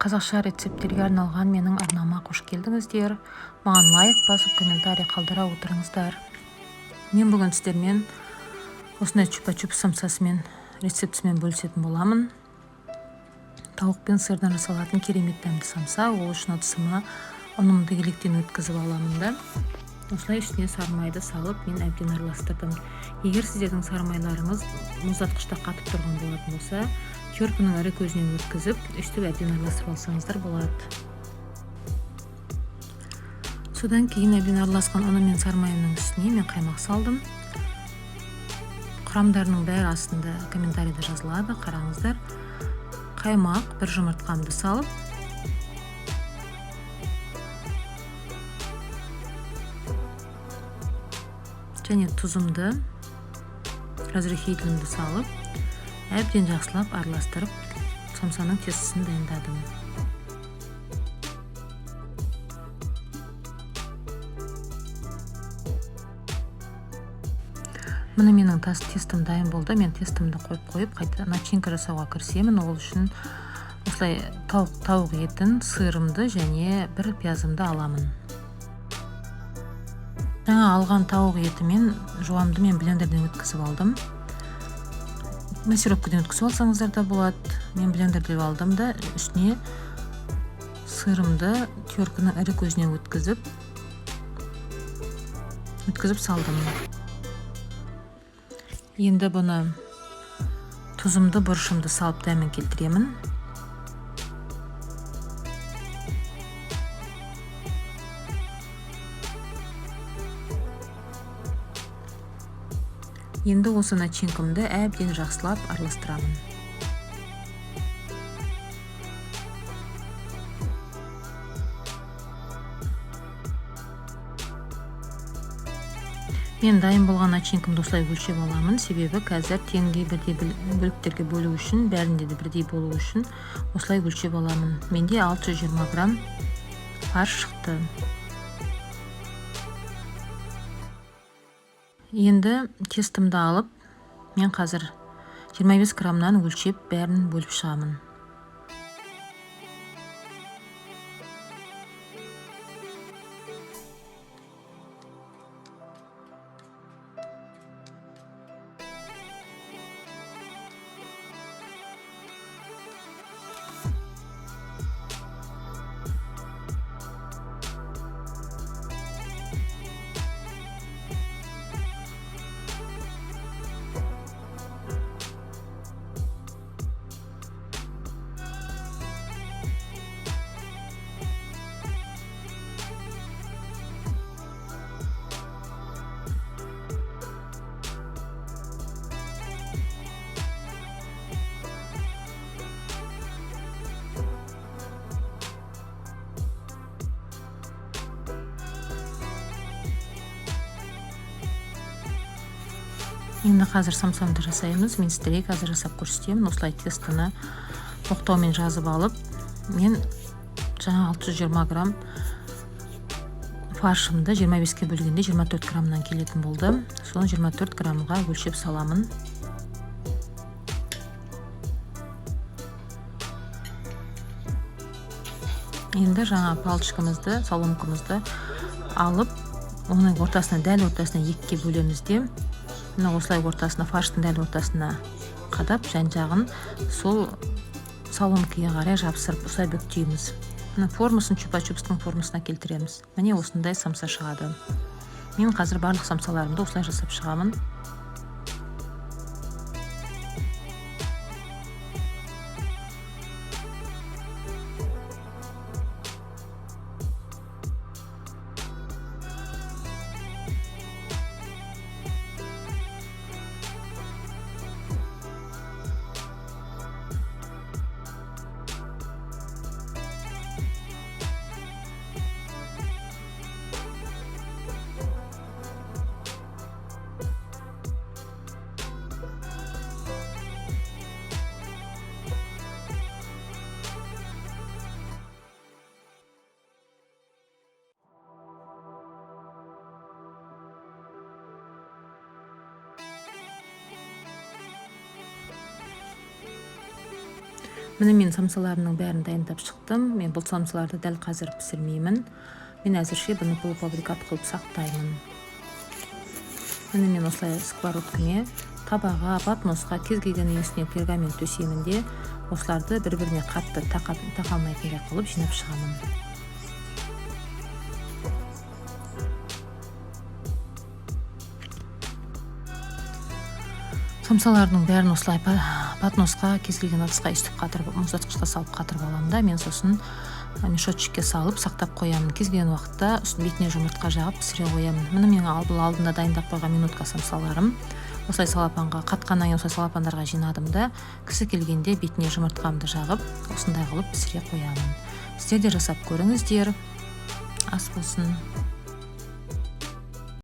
Қазақша рецепттерге арналған менің арнама қош келдіңіздер. Маған лайк басып, комментарий қалдыра отырыңыздар. Мен бүгін сіздермен осындай чупа-чуп самсасымен рецептісімен бөлісетін боламын. Тауық пен сырдан жасалатын керемет дәмді самса. Ол үшін ыдысыма ұнымды електен өткізіп аламын да. Осылай үстіне сары майды салып, мен әбден араластырдым. Егер сіздердің сары майларыңыз мұздатқышта қатып тұрған болатын болса, теркінің ірі көзінен өткізіп, үстіп әбден араластырып алсаңыздар болады. Содан кейін әбден араласқан ұны мен сары майымның үстіне мен қаймақ салдым. Құрамдарының бәрі астында комментарийде жазылады, қараңыздар. Қаймақ, бір жұмыртқамды салып, және тұзымды, разрыхителімді салып, әбден жақсылап араластырып, самсаның тестісін дайындадым. Міне менің тестім дайын болды. Мен тестімді қойып, қайта начинка жасауға кірісемін. Ол үшін осылай тауық етін, сырымды және бір пиязымды аламын. Жаңа алған тауық еті мен жуамды мен блендерден өткізіп алдым. Массировкадан өткізіп алсаңыздар да болады. Мен блендерден алдым да үстіне сырымды теркінің ірі көзіне өткізіп салдым. Енді бұны тұзымды, бұрышымды салып дәмін келтіремін. Енді осы начинкамды әбден жақсылап араластырамын. Мен дайын болған начинкамды осылай өлшеп аламын. Себебі қазір теңдей бірдей бөліктерге бөлу үшін, бәрінде де бірдей болу үшін осылай өлшеп аламын. Менде 620 грамм фарш шықты. Енді тестімді алып, мен қазір 25 граммнан өлшеп бәрін бөліп шығамын. Енді қазір самсамды жасаймыз. Мен сіздерге қазір жасап көрсетемін. Осылай тестіні тоқтаумен жазып алып, мен жаңа 620 грамм фаршымды 25-ке бөлгенде 24 граммнан келетін болды. Соны 24 граммға өлшеп саламын. Енді жаңа палочкамызды, соломкамызды алып, оның дәл ортасына 2-ке бөлеміз де, осылай ортасына, фарштың дәл ортасына қадап, жан-жағын сол соломкаға қарай жабыстырып осылай бүктейміз. Формасын чупа-чупстың формасына келтіреміз. Міне осындай самса шығады. Мен қазір барлық самсаларымды осылай жасап шығамын. Міне мен самсаларымның бәрін дайындап шықтым. Мен бұл самсаларды дәл қазір пісірмеймін. Мен әзірше бұны полуфабрикат қылып сақтаймын. Міне мен осылай сковородкіме, табаға, батмосқа, кез келгеннің үстіне пергамент төсеймін де, осыларды бір-біріне қатты тақалмайтындай қылып жинап шығамын. Самсалардың бәрін осылай батмосқа, кез келген ыдысқа үстіп қатырып, мұздатқышқа салып қатырып аламын да, мен сосын мешочкке салып сақтап қоямын. Кез келген уақытта бетіне жұмыртқа жағып пісіре қоямын. Міне мен алдында дайындап қойған минутка самсаларым. Осылай салапанға қатқаннан кейін осылай салапандарға жинадым да, кісі келгенде бетіне жұмыртқамды жағып, осындай қылып пісіре қоямын. Сіздер де жасап көріңіздер. Ас болсын.